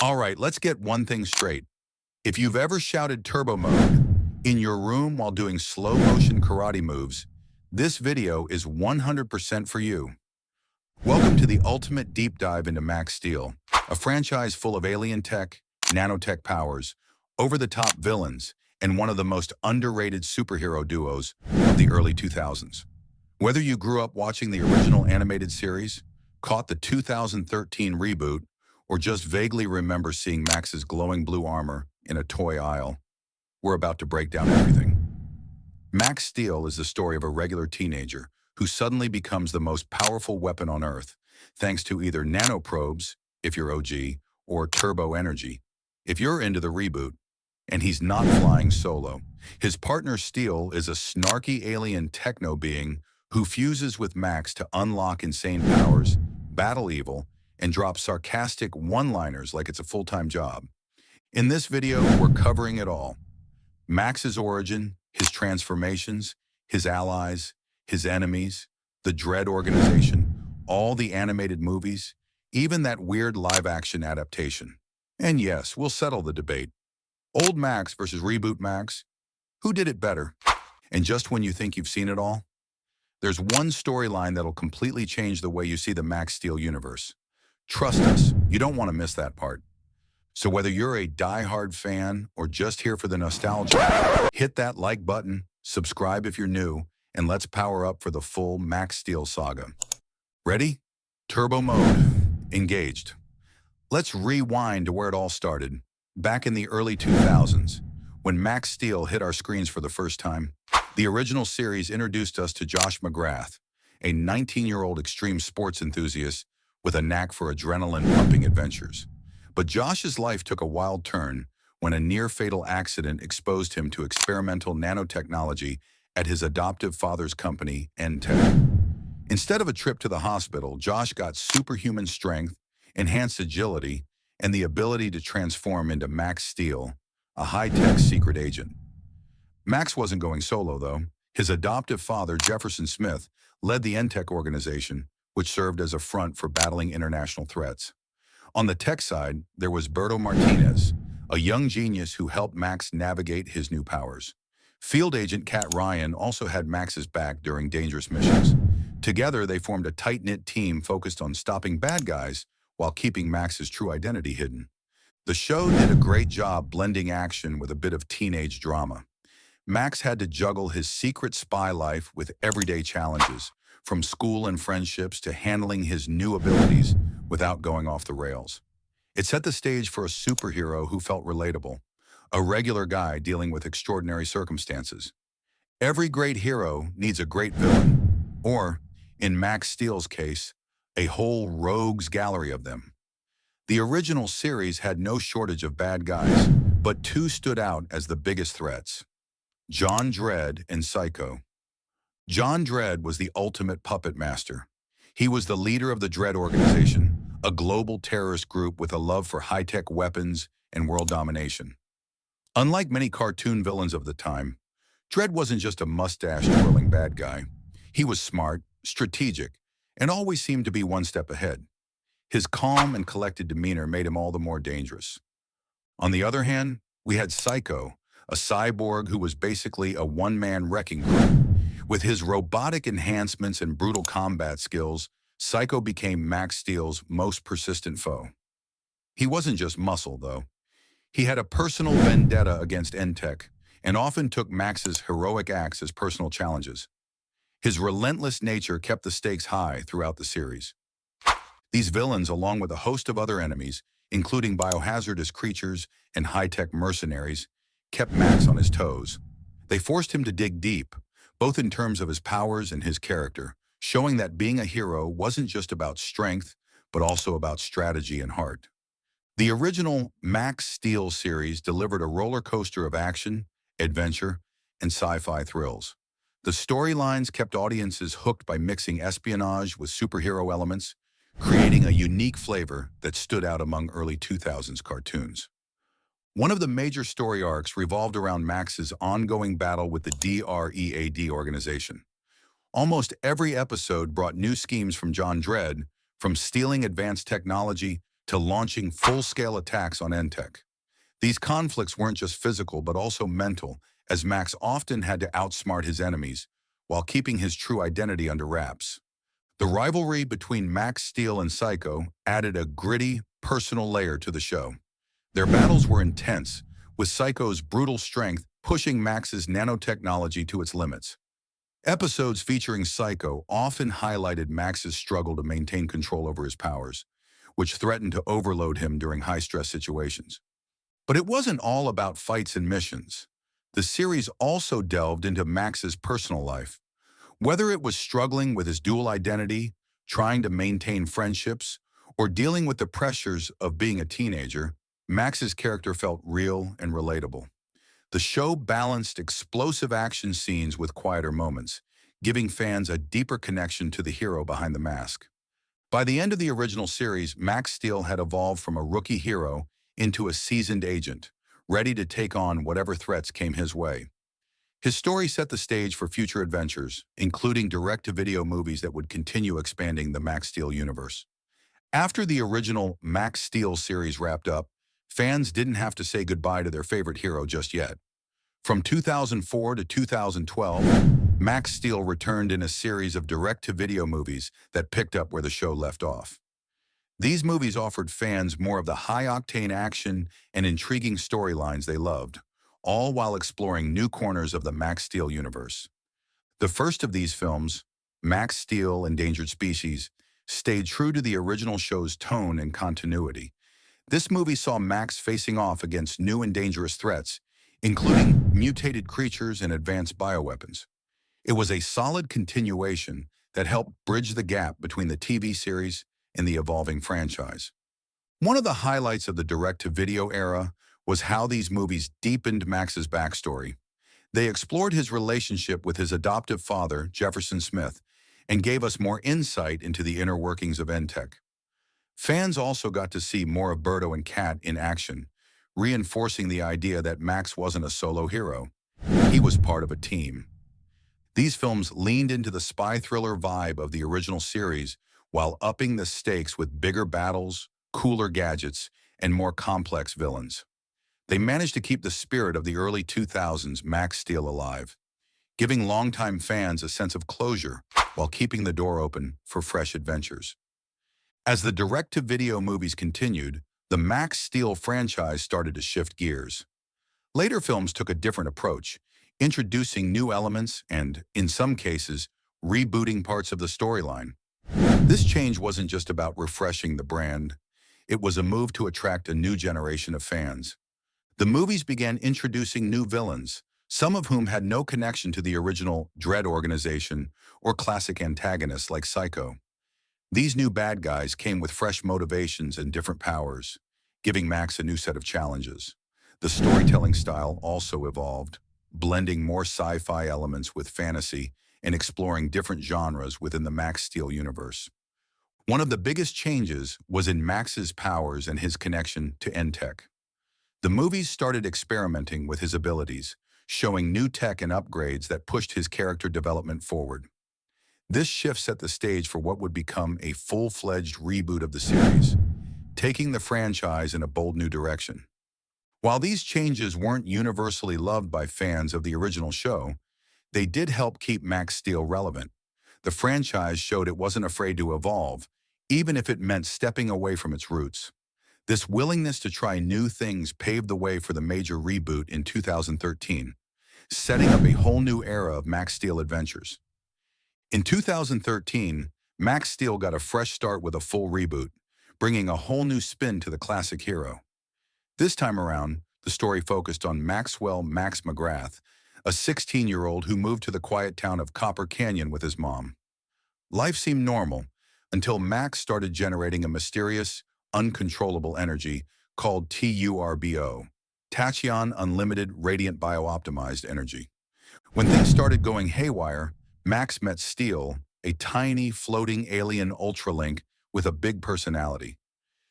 All right, let's get one thing straight. If you've ever shouted turbo mode in your room while doing slow motion karate moves, this video is 100% for you. Welcome to the ultimate deep dive into Max Steel, a franchise full of alien tech, nanotech powers, over-the-top villains, and one of the most underrated superhero duos of the early 2000s. Whether you grew up watching the original animated series, caught the 2013 reboot, or just vaguely remember seeing Max's glowing blue armor in a toy aisle, we're about to break down everything. Max Steel is the story of a regular teenager who suddenly becomes the most powerful weapon on Earth, thanks to either nanoprobes, if you're OG, or turbo energy, if you're into the reboot. And he's not flying solo. His partner Steel is a snarky alien techno being who fuses with Max to unlock insane powers, battle evil, and drop sarcastic one-liners like it's a full-time job. In this video, we're covering it all. Max's origin, his transformations, his allies, his enemies, the Dread organization, all the animated movies, even that weird live-action adaptation. And yes, we'll settle the debate. Old Max versus reboot Max, who did it better? And just when you think you've seen it all, there's one storyline that'll completely change the way you see the Max Steel universe. Trust us, you don't want to miss that part. So whether you're a die-hard fan or just here for the nostalgia, hit that like button, subscribe if you're new, and let's power up for the full Max Steel saga. Ready? Turbo mode. Engaged. Let's rewind to where it all started, back in the early 2000s, when Max Steel hit our screens for the first time. The original series introduced us to Josh McGrath, a 19-year-old extreme sports enthusiast with a knack for adrenaline-pumping adventures. But Josh's life took a wild turn when a near-fatal accident exposed him to experimental nanotechnology at his adoptive father's company, N-Tech. Instead of a trip to the hospital, Josh got superhuman strength, enhanced agility, and the ability to transform into Max Steel, a high-tech secret agent. Max wasn't going solo, though. His adoptive father, Jefferson Smith, led the N-Tech organization, which served as a front for battling international threats. On the tech side, there was Berto Martinez, a young genius who helped Max navigate his new powers. Field agent Kat Ryan also had Max's back during dangerous missions. Together, they formed a tight-knit team focused on stopping bad guys while keeping Max's true identity hidden. The show did a great job blending action with a bit of teenage drama. Max had to juggle his secret spy life with everyday challenges, from school and friendships to handling his new abilities without going off the rails. It set the stage for a superhero who felt relatable, a regular guy dealing with extraordinary circumstances. Every great hero needs a great villain, or, in Max Steel's case, a whole rogues gallery of them. The original series had no shortage of bad guys, but two stood out as the biggest threats: John Dredd and Psycho. John Dredd was the ultimate puppet master. He was the leader of the Dread organization, a global terrorist group with a love for high-tech weapons and world domination. Unlike many cartoon villains of the time, Dredd wasn't just a mustache-twirling bad guy. He was smart, strategic, and always seemed to be one step ahead. His calm and collected demeanor made him all the more dangerous. On the other hand, we had Psycho, a cyborg who was basically a one-man wrecking crew. With his robotic enhancements and brutal combat skills, Psycho became Max Steel's most persistent foe. He wasn't just muscle, though. He had a personal vendetta against N-Tech and often took Max's heroic acts as personal challenges. His relentless nature kept the stakes high throughout the series. These villains, along with a host of other enemies, including biohazardous creatures and high-tech mercenaries, kept Max on his toes. They forced him to dig deep, both in terms of his powers and his character, showing that being a hero wasn't just about strength, but also about strategy and heart. The original Max Steel series delivered a roller coaster of action, adventure, and sci-fi thrills. The storylines kept audiences hooked by mixing espionage with superhero elements, creating a unique flavor that stood out among early 2000s cartoons. One of the major story arcs revolved around Max's ongoing battle with the DREAD organization. Almost every episode brought new schemes from John Dredd, from stealing advanced technology to launching full-scale attacks on Entech. These conflicts weren't just physical but also mental, as Max often had to outsmart his enemies while keeping his true identity under wraps. The rivalry between Max Steel and Psycho added a gritty, personal layer to the show. Their battles were intense, with Psycho's brutal strength pushing Max's nanotechnology to its limits. Episodes featuring Psycho often highlighted Max's struggle to maintain control over his powers, which threatened to overload him during high-stress situations. But it wasn't all about fights and missions. The series also delved into Max's personal life. Whether it was struggling with his dual identity, trying to maintain friendships, or dealing with the pressures of being a teenager, Max's character felt real and relatable. The show balanced explosive action scenes with quieter moments, giving fans a deeper connection to the hero behind the mask. By the end of the original series, Max Steel had evolved from a rookie hero into a seasoned agent, ready to take on whatever threats came his way. His story set the stage for future adventures, including direct-to-video movies that would continue expanding the Max Steel universe. After the original Max Steel series wrapped up, fans didn't have to say goodbye to their favorite hero just yet. From 2004 to 2012, Max Steel returned in a series of direct-to-video movies that picked up where the show left off. These movies offered fans more of the high-octane action and intriguing storylines they loved, all while exploring new corners of the Max Steel universe. The first of these films, Max Steel: Endangered Species, stayed true to the original show's tone and continuity. This movie saw Max facing off against new and dangerous threats, including mutated creatures and advanced bioweapons. It was a solid continuation that helped bridge the gap between the TV series and the evolving franchise. One of the highlights of the direct-to-video era was how these movies deepened Max's backstory. They explored his relationship with his adoptive father, Jefferson Smith, and gave us more insight into the inner workings of Entech. Fans also got to see more of Birdo and Kat in action, reinforcing the idea that Max wasn't a solo hero. He was part of a team. These films leaned into the spy thriller vibe of the original series while upping the stakes with bigger battles, cooler gadgets, and more complex villains. They managed to keep the spirit of the early 2000s Max Steel alive, giving longtime fans a sense of closure while keeping the door open for fresh adventures. As the direct-to-video movies continued, the Max Steel franchise started to shift gears. Later films took a different approach, introducing new elements and, in some cases, rebooting parts of the storyline. This change wasn't just about refreshing the brand. It was a move to attract a new generation of fans. The movies began introducing new villains, some of whom had no connection to the original Dread organization or classic antagonists like Psycho. These new bad guys came with fresh motivations and different powers, giving Max a new set of challenges. The storytelling style also evolved, blending more sci-fi elements with fantasy and exploring different genres within the Max Steel universe. One of the biggest changes was in Max's powers and his connection to Entech. The movies started experimenting with his abilities, showing new tech and upgrades that pushed his character development forward. This shift set the stage for what would become a full-fledged reboot of the series, taking the franchise in a bold new direction. While these changes weren't universally loved by fans of the original show, they did help keep Max Steel relevant. The franchise showed it wasn't afraid to evolve, even if it meant stepping away from its roots. This willingness to try new things paved the way for the major reboot in 2013, setting up a whole new era of Max Steel adventures. In 2013, Max Steel got a fresh start with a full reboot, bringing a whole new spin to the classic hero. This time around, the story focused on Maxwell Max McGrath, a 16-year-old who moved to the quiet town of Copper Canyon with his mom. Life seemed normal until Max started generating a mysterious, uncontrollable energy called TURBO, Tachyon Unlimited Radiant Biooptimized Energy. When things started going haywire, Max met Steel, a tiny, floating alien Ultralink with a big personality.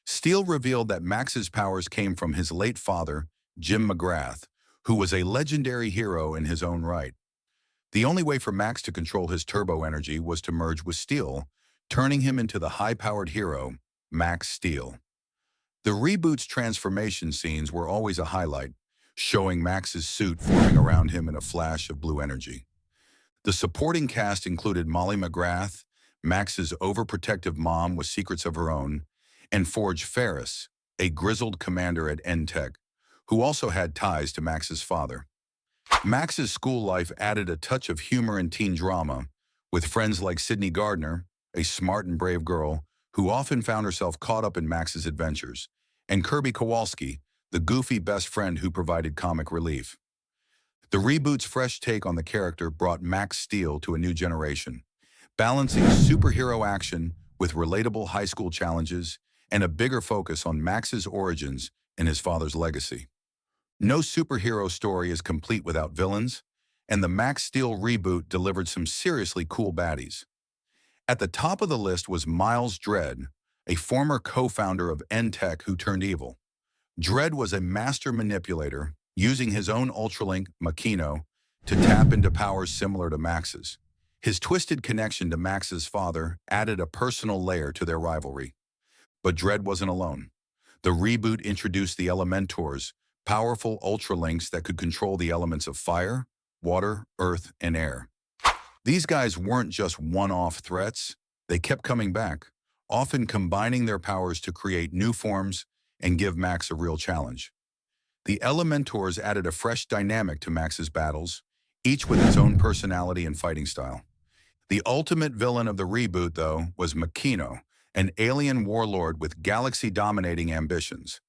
Steel revealed that Max's powers came from his late father, Jim McGrath, who was a legendary hero in his own right. The only way for Max to control his turbo energy was to merge with Steel, turning him into the high-powered hero, Max Steel. The reboot's transformation scenes were always a highlight, showing Max's suit forming around him in a flash of blue energy. The supporting cast included Molly McGrath, Max's overprotective mom with secrets of her own, and Forge Ferris, a grizzled commander at Tech, who also had ties to Max's father. Max's school life added a touch of humor and teen drama, with friends like Sydney Gardner, a smart and brave girl who often found herself caught up in Max's adventures, and Kirby Kowalski, the goofy best friend who provided comic relief. The reboot's fresh take on the character brought Max Steel to a new generation, balancing superhero action with relatable high school challenges and a bigger focus on Max's origins and his father's legacy. No superhero story is complete without villains, and the Max Steel reboot delivered some seriously cool baddies. At the top of the list was Miles Dredd, a former co-founder of Tech who turned evil. Dredd was a master manipulator, using his own Ultralink, Makino, to tap into powers similar to Max's. His twisted connection to Max's father added a personal layer to their rivalry. But Dredd wasn't alone. The reboot introduced the Elementors, powerful Ultralinks that could control the elements of fire, water, earth, and air. These guys weren't just one-off threats. They kept coming back, often combining their powers to create new forms and give Max a real challenge. The Elementors added a fresh dynamic to Max's battles, each with its own personality and fighting style. The ultimate villain of the reboot, though, was Makino, an alien warlord with galaxy-dominating ambitions.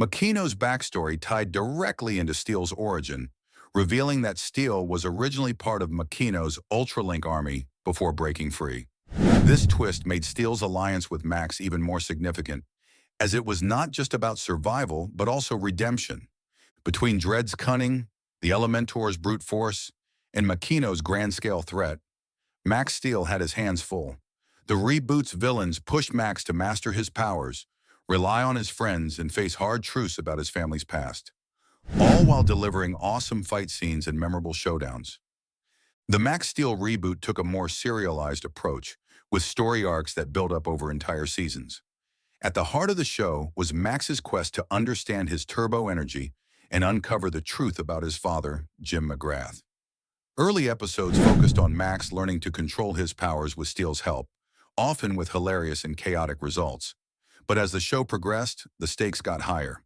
Makino's backstory tied directly into Steel's origin, revealing that Steel was originally part of Makino's Ultralink army before breaking free. This twist made Steel's alliance with Max even more significant, as it was not just about survival, but also redemption. Between Dredd's cunning, the Elementor's brute force, and Makino's grand-scale threat, Max Steel had his hands full. The reboot's villains pushed Max to master his powers, rely on his friends, and face hard truths about his family's past, all while delivering awesome fight scenes and memorable showdowns. The Max Steel reboot took a more serialized approach, with story arcs that built up over entire seasons. At the heart of the show was Max's quest to understand his turbo energy and uncover the truth about his father, Jim McGrath. Early episodes focused on Max learning to control his powers with Steel's help, often with hilarious and chaotic results. But as the show progressed, the stakes got higher.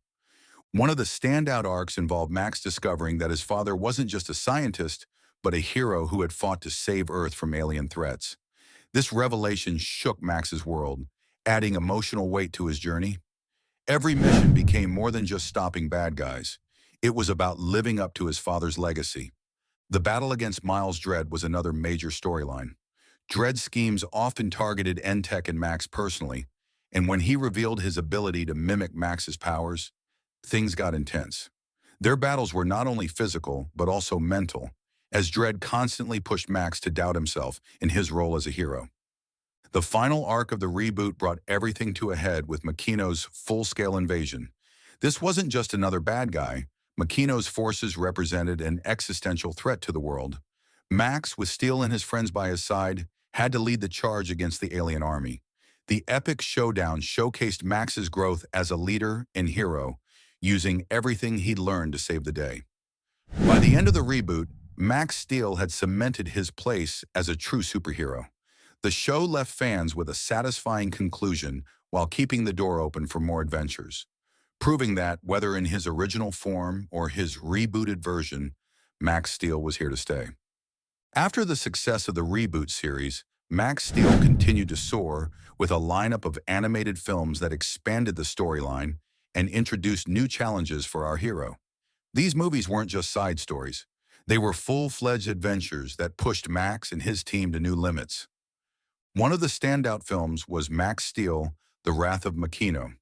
One of the standout arcs involved Max discovering that his father wasn't just a scientist, but a hero who had fought to save Earth from alien threats. This revelation shook Max's world, adding emotional weight to his journey. Every mission became more than just stopping bad guys. It was about living up to his father's legacy. The battle against Miles Dredd was another major storyline. Dredd's schemes often targeted Tech and Max personally, and when he revealed his ability to mimic Max's powers, things got intense. Their battles were not only physical, but also mental, as Dredd constantly pushed Max to doubt himself in his role as a hero. The final arc of the reboot brought everything to a head with Makino's full-scale invasion. This wasn't just another bad guy. Makino's forces represented an existential threat to the world. Max, with Steel and his friends by his side, had to lead the charge against the alien army. The epic showdown showcased Max's growth as a leader and hero, using everything he'd learned to save the day. By the end of the reboot, Max Steel had cemented his place as a true superhero. The show left fans with a satisfying conclusion while keeping the door open for more adventures, proving that, whether in his original form or his rebooted version, Max Steel was here to stay. After the success of the reboot series, Max Steel continued to soar with a lineup of animated films that expanded the storyline and introduced new challenges for our hero. These movies weren't just side stories. They were full-fledged adventures that pushed Max and his team to new limits. One of the standout films was Max Steel, The Wrath of Makino.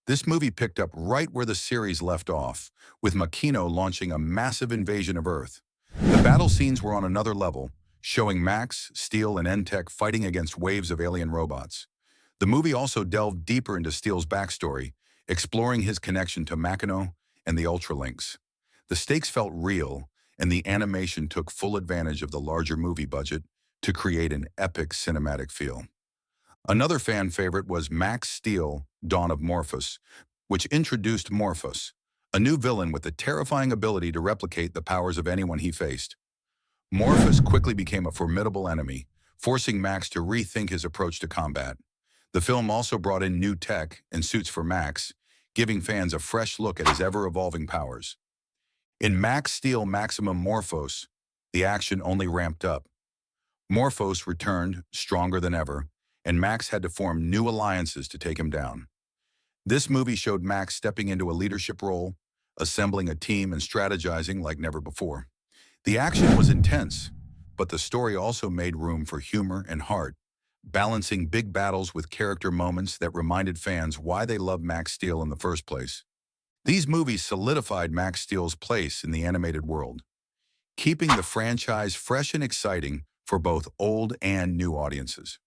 This movie picked up right where the series left off, with Makino launching a massive invasion of Earth. The battle scenes were on another level, showing Max, Steel, and Tech fighting against waves of alien robots. The movie also delved deeper into Steel's backstory, exploring his connection to Makino and the Ultralinks. The stakes felt real, and the animation took full advantage of the larger movie budget to create an epic cinematic feel. Another fan favorite was Max Steel, Dawn of Morphos. which introduced Morphos, a new villain with the terrifying ability to replicate the powers of anyone he faced. Morphos quickly became a formidable enemy, forcing Max to rethink his approach to combat. The film also brought in new tech and suits for Max, giving fans a fresh look at his ever-evolving powers. In Max Steel Maximum Morphos, the action only ramped up. Morphos returned, stronger than ever, and Max had to form new alliances to take him down. This movie showed Max stepping into a leadership role, assembling a team and strategizing like never before. The action was intense, but the story also made room for humor and heart, balancing big battles with character moments that reminded fans why they loved Max Steel in the first place. These movies solidified Max Steel's place in the animated world, keeping the franchise fresh and exciting for both old and new audiences.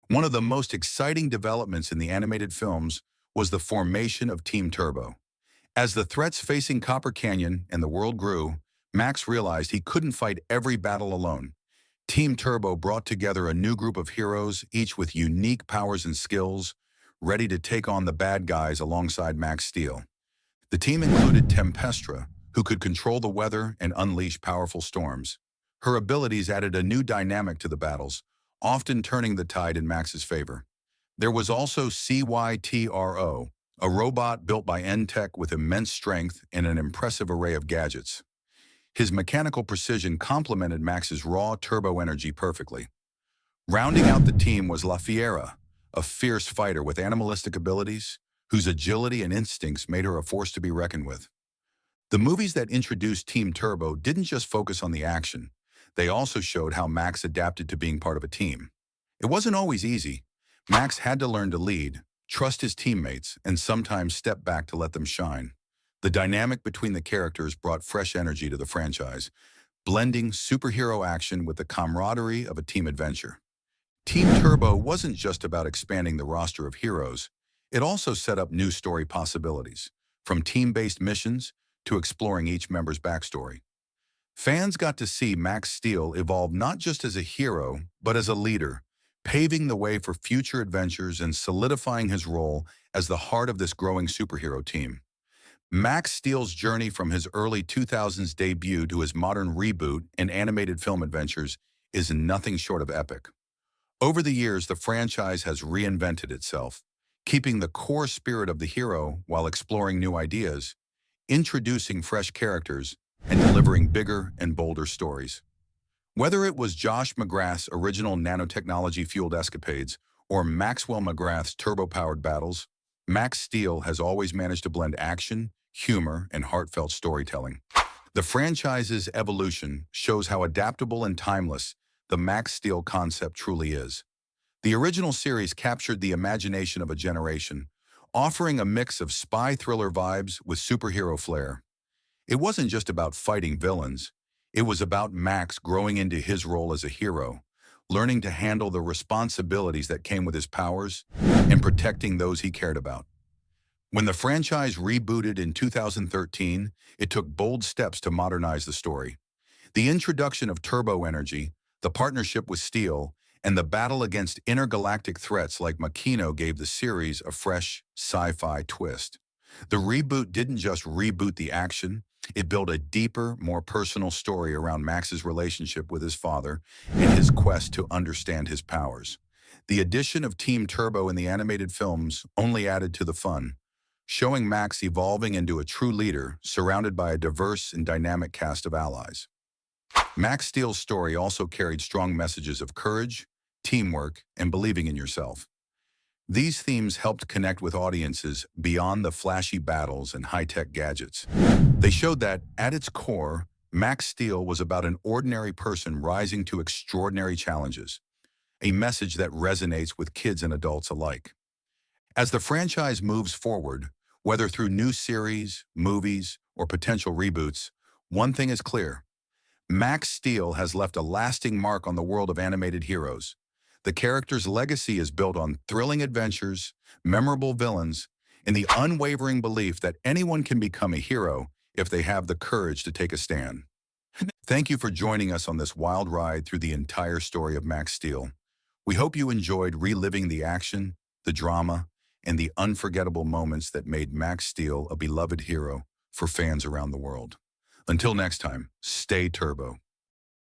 One of the most exciting developments in the animated films was the formation of Team Turbo. As the threats facing Copper Canyon and the world grew, Max realized he couldn't fight every battle alone. Team Turbo brought together a new group of heroes, each with unique powers and skills, ready to take on the bad guys alongside Max Steel. The team included Tempestra, who could control the weather and unleash powerful storms. Her abilities added a new dynamic to the battles, often turning the tide in Max's favor. There was also CYTRO, a robot built by N-Tech with immense strength and an impressive array of gadgets. His mechanical precision complemented Max's raw turbo energy perfectly. Rounding out the team was La Fiera, a fierce fighter with animalistic abilities, whose agility and instincts made her a force to be reckoned with. The movies that introduced Team Turbo didn't just focus on the action. They also showed how Max adapted to being part of a team. It wasn't always easy. Max had to learn to lead, trust his teammates, and sometimes step back to let them shine. The dynamic between the characters brought fresh energy to the franchise, blending superhero action with the camaraderie of a team adventure. Team Turbo wasn't just about expanding the roster of heroes. It also set up new story possibilities, from team-based missions to exploring each member's backstory. Fans got to see Max Steel evolve not just as a hero, but as a leader, paving the way for future adventures and solidifying his role as the heart of this growing superhero team. Max Steel's journey from his early 2000s debut to his modern reboot and animated film adventures is nothing short of epic. Over the years, the franchise has reinvented itself, keeping the core spirit of the hero while exploring new ideas, introducing fresh characters, and delivering bigger and bolder stories. Whether it was Josh McGrath's original nanotechnology-fueled escapades or Maxwell McGrath's turbo-powered battles, Max Steel has always managed to blend action, humor, and heartfelt storytelling. The franchise's evolution shows how adaptable and timeless the Max Steel concept truly is. The original series captured the imagination of a generation, offering a mix of spy thriller vibes with superhero flair. It wasn't just about fighting villains. It was about Max growing into his role as a hero, learning to handle the responsibilities that came with his powers, and protecting those he cared about. When the franchise rebooted in 2013, it took bold steps to modernize the story. The introduction of turbo energy, the partnership with Steel, and the battle against intergalactic threats like Makino gave the series a fresh sci-fi twist. The reboot didn't just reboot the action, it built a deeper, more personal story around Max's relationship with his father and his quest to understand his powers. The addition of Team Turbo in the animated films only added to the fun, showing Max evolving into a true leader surrounded by a diverse and dynamic cast of allies. Max Steel's story also carried strong messages of courage, teamwork, and believing in yourself. These themes helped connect with audiences beyond the flashy battles and high-tech gadgets. They showed that, at its core, Max Steel was about an ordinary person rising to extraordinary challenges, a message that resonates with kids and adults alike. As the franchise moves forward, whether through new series, movies, or potential reboots, one thing is clear. Max Steel has left a lasting mark on the world of animated heroes. The character's legacy is built on thrilling adventures, memorable villains, and the unwavering belief that anyone can become a hero if they have the courage to take a stand. Thank you for joining us on this wild ride through the entire story of Max Steel. We hope you enjoyed reliving the action, the drama, and the unforgettable moments that made Max Steel a beloved hero for fans around the world. Until next time, stay turbo.